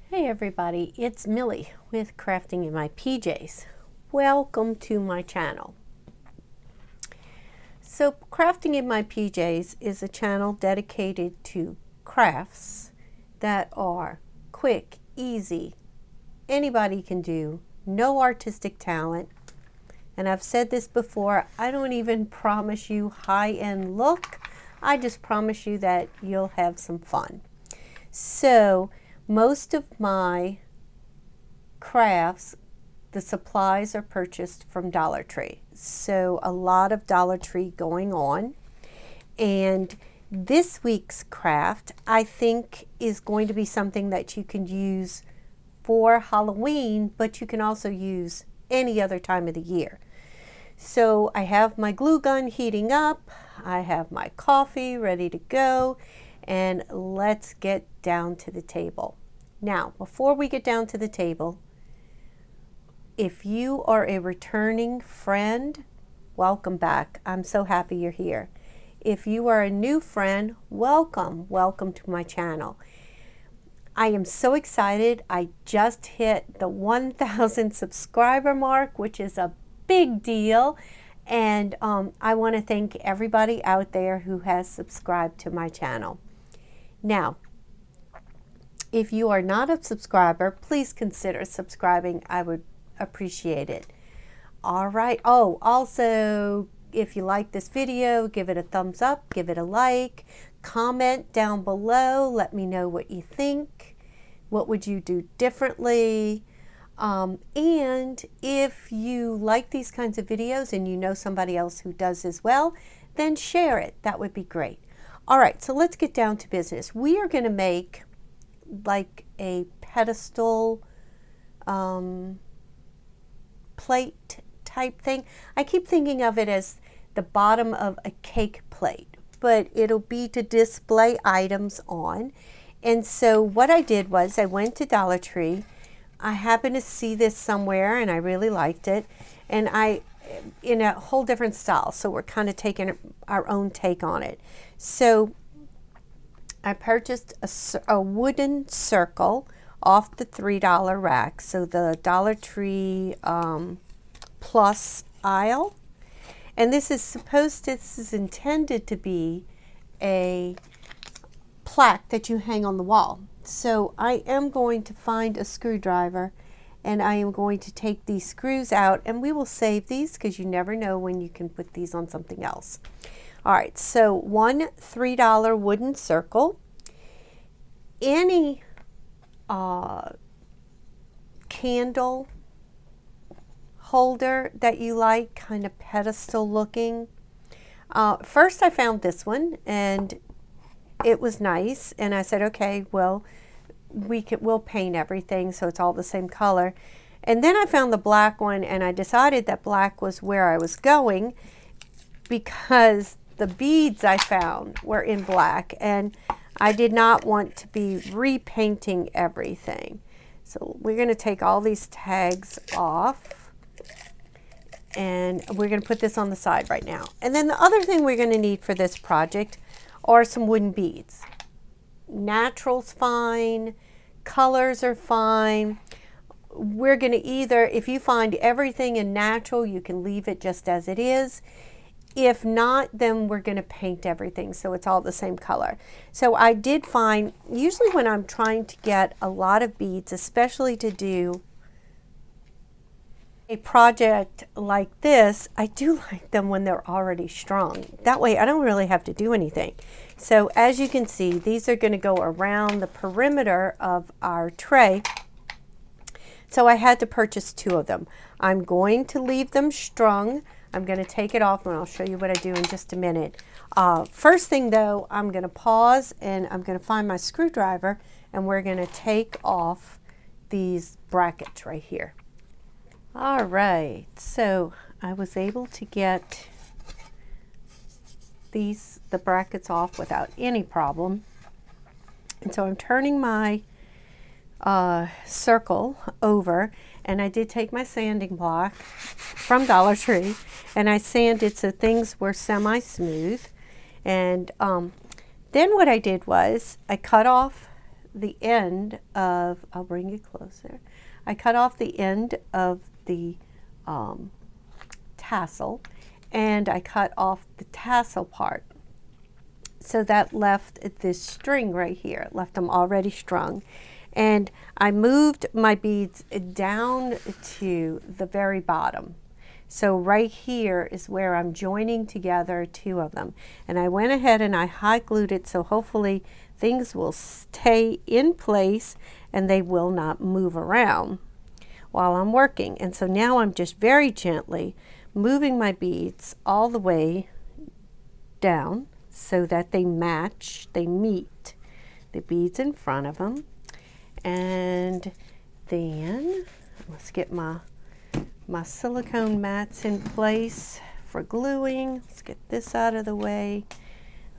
Hey everybody, it's Millie with Crafting in My PJs. Welcome to my channel. So Crafting in My PJs is a channel dedicated to crafts that are quick, easy, anybody can do, no artistic talent. And I've said this before, I don't even promise you high-end look. I just promise you that you'll have some fun. So most of my crafts, the supplies are purchased from Dollar Tree. So a lot of Dollar Tree going on. And this week's craft, I think, is going to be something that you can use for Halloween, but you can also use any other time of the year. So I have my glue gun heating up. I have my coffee ready to go. And let's get down to the table. Now, before we get down to the table, if you are a returning friend, welcome back. I'm so happy you're here. If you are a new friend, welcome. Welcome to my channel. I am so excited. I just hit the 1,000 subscriber mark, which is a big deal. And I want to thank everybody out there who has subscribed to my channel. Now, if you are not a subscriber, please consider subscribing. I would appreciate it. All right. Oh, also, if you like this video, give it a thumbs up, give it a like, comment down below. Let me know what you think. What would you do differently? And if you like these kinds of videos and you know somebody else who does as well, then share it. That would be great. All right, so let's get down to business. We are going to make like a pedestal plate type thing. I keep thinking of it as the bottom of a cake plate, but it'll be to display items on. And so what I did was I went to Dollar Tree. I happened to see this somewhere and I really liked it. And in a whole different style, so we're kind of taking our own take on it. So I purchased a wooden circle off the $3 rack, so the Dollar Tree Plus aisle. And this is intended to be a plaque that you hang on the wall. So I am going to find a screwdriver and I am going to take these screws out, and we will save these because you never know when you can put these on something else. All right, so one $3 wooden circle. Any candle holder that you like, kind of pedestal looking. First I found this one and it was nice, and I said, okay, well, we'll paint everything so it's all the same color. And then I found the black one, and I decided that black was where I was going because the beads I found were in black, and I did not want to be repainting everything. So we're going to take all these tags off, and we're going to put this on the side right now. And then the other thing we're going to need for this project are some wooden beads. Natural's fine, colors are fine. We're going to either, if you find everything in natural, you can leave it just as it is. If not, then we're going to paint everything so it's all the same color. So I did find, usually when I'm trying to get a lot of beads, especially to do a project like this, I do like them when they're already strung. That way I don't really have to do anything. So as you can see, these are going to go around the perimeter of our tray. So I had to purchase 2 of them. I'm going to leave them strung. I'm going to take it off and I'll show you what I do in just a minute. First thing though, I'm going to pause and I'm going to find my screwdriver, and we're going to take off these brackets right here. All right, so I was able to get the brackets off without any problem. And so I'm turning my circle over, and I did take my sanding block from Dollar Tree and I sanded so things were semi-smooth. And then what I did was I cut off the end of, I'll bring you closer. I cut off the end of the tassel, and I cut off the tassel part. So that left this string right here. It left them already strung. And I moved my beads down to the very bottom. So right here is where I'm joining together two of them. And I went ahead and I hot glued it, so hopefully things will stay in place and they will not move around while I'm working. And so now I'm just very gently moving my beads all the way down so that they match, they meet the beads in front of them. And then let's get my silicone mats in place for gluing. Let's get this out of the way.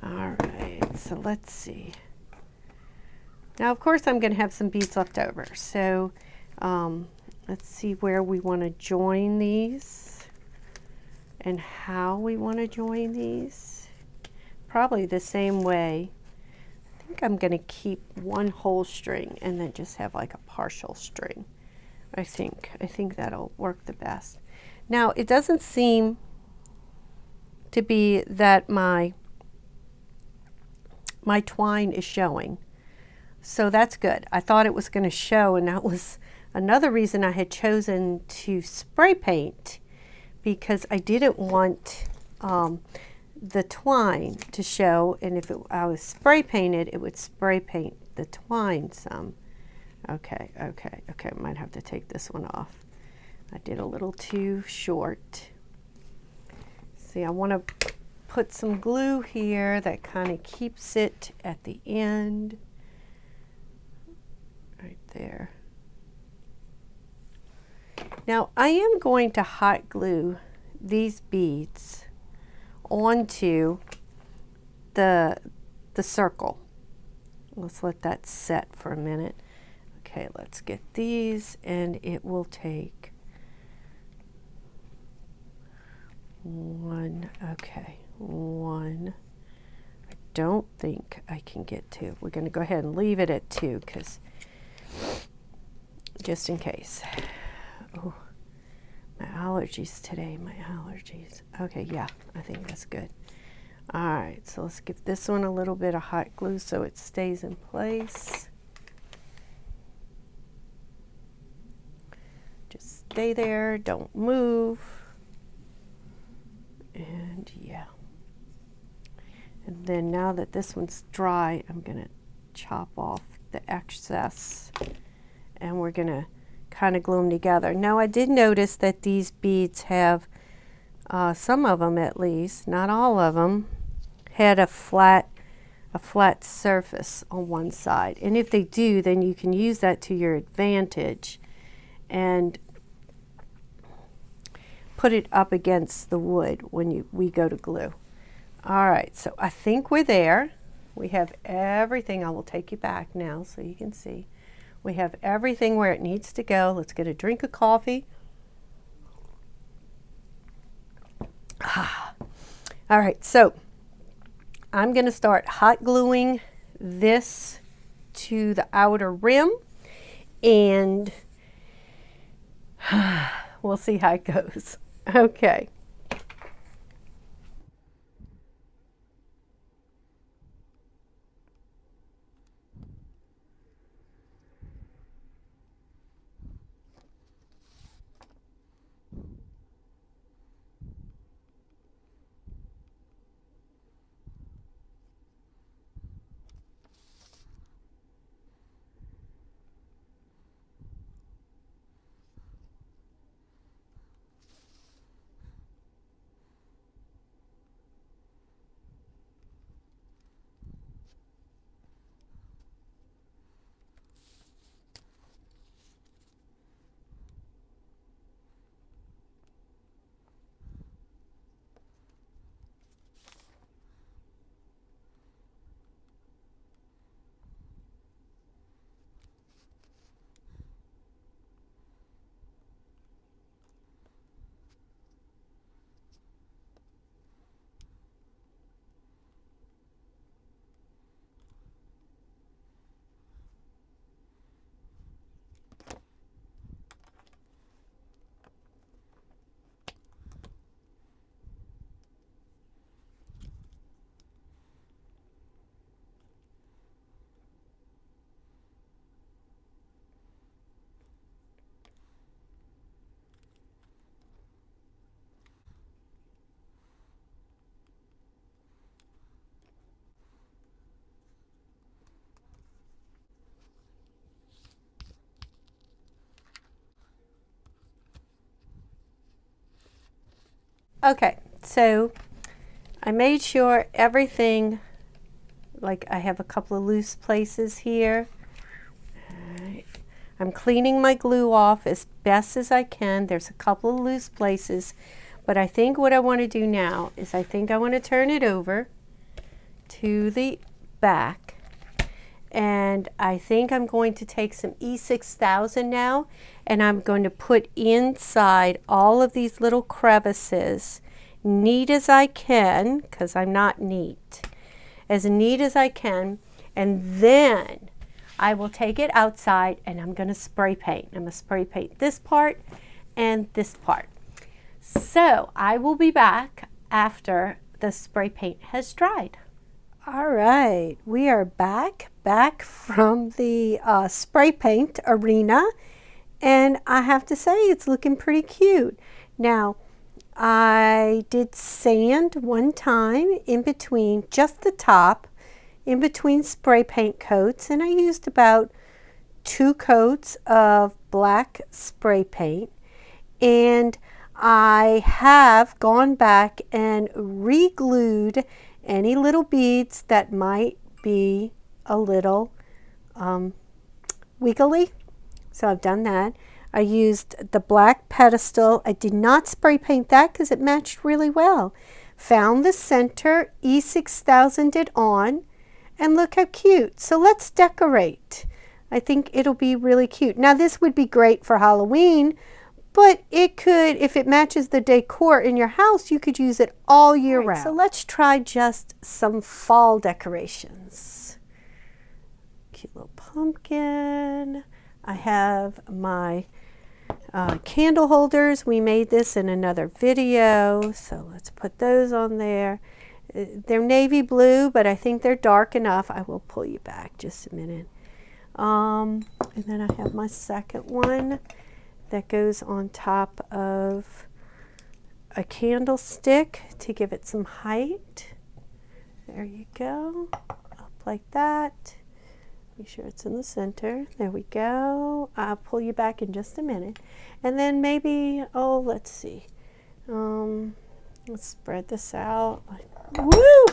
All right, so let's see. Now, of course, I'm going to have some beads left over. So let's see where we want to join these and how we want to join these. Probably the same way. I think I'm going to keep one whole string and then just have like a partial string. I think that'll work the best. Now, it doesn't seem to be that my twine is showing. So that's good. I thought it was going to show, and that was another reason I had chosen to spray paint, because I didn't want the twine to show, and if I was spray painted, it would spray paint the twine some. Okay, might have to take this one off. I did a little too short. See, I want to put some glue here that kind of keeps it at the end. Right there. Now, I am going to hot glue these beads onto the circle. Let's let that set for a minute. Okay, let's get these, and it will take one. Okay, one. I don't think I can get two. We're going to go ahead and leave it at two, because just in case. Oh, my allergies today, my allergies. Okay, yeah, I think that's good. All right, so let's give this one a little bit of hot glue so it stays in place. Just stay there, don't move. And yeah. And then now that this one's dry, I'm going to chop off the excess, and we're going to kind of glue them together. Now, I did notice that these beads have, some of them at least, not all of them, had a flat surface on one side. And if they do, then you can use that to your advantage and put it up against the wood when we go to glue. All right, so I think we're there. We have everything. I will take you back now so you can see. We have everything where it needs to go. Let's get a drink of coffee. All right, so I'm going to start hot gluing this to the outer rim, and we'll see how it goes. Okay. Okay, so I made sure everything, like I have a couple of loose places here. All right. I'm cleaning my glue off as best as I can. There's a couple of loose places, but I think what I want to do now is I think I want to turn it over to the back. And I think I'm going to take some E6000 now, and I'm going to put inside all of these little crevices, neat as I can, because I'm not neat, as neat as I can, and then I will take it outside and I'm going to spray paint. I'm going to spray paint this part and this part. So I will be back after the spray paint has dried. All right, we are back from the spray paint arena, and I have to say it's looking pretty cute. Now, I did sand one time in between, just the top, in between spray paint coats, and I used about 2 coats of black spray paint, and I have gone back and re-glued any little beads that might be a little wiggly. So I've done that. I used the black pedestal. I did not spray paint that because it matched really well. Found the center, E6000 it on, and look how cute. So let's decorate. I think it'll be really cute. Now this would be great for Halloween, but it could, if it matches the decor in your house, you could use it all year round. So let's try just some fall decorations. Cute little pumpkin. I have my candle holders. We made this in another video, so let's put those on there. They're navy blue, but I think they're dark enough. I will pull you back just a minute. And then I have my second one that goes on top of a candlestick to give it some height. There you go, up like that. Make sure it's in the center. There we go. I'll pull you back in just a minute. And then maybe, oh, let's see. Let's spread this out. Woo!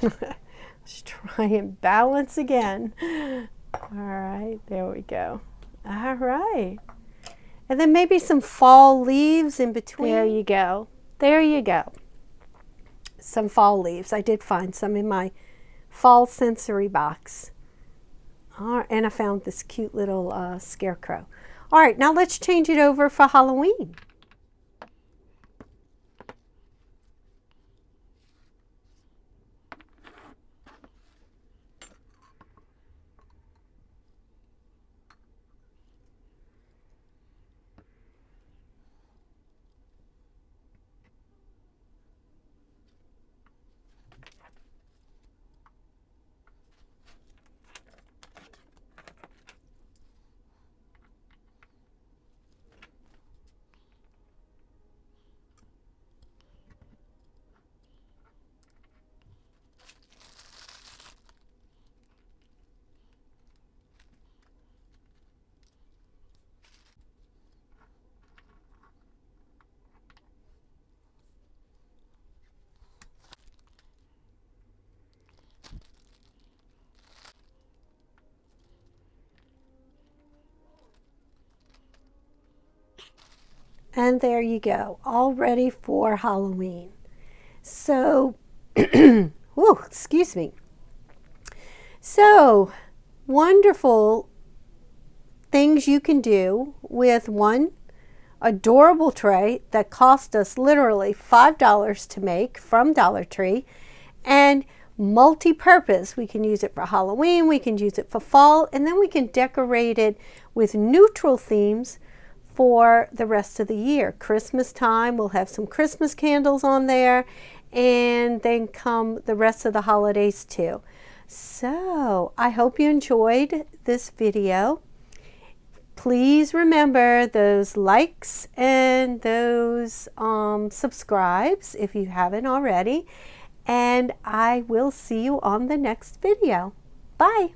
Let's try and balance again. All right, there we go. All right. And then maybe some fall leaves in between. There you go. There you go. Some fall leaves. I did find some in my fall sensory box. And I found this cute little scarecrow. All right, now let's change it over for Halloween. And there you go, all ready for Halloween. So, whoa, excuse me. So, wonderful things you can do with one adorable tray that cost us literally $5 to make from Dollar Tree, and multi-purpose. We can use it for Halloween, we can use it for fall, and then we can decorate it with neutral themes for the rest of the year. Christmas time, we'll have some Christmas candles on there, and then come the rest of the holidays too. So I hope you enjoyed this video. Please remember those likes and those subscribes if you haven't already, and I will see you on the next video. Bye.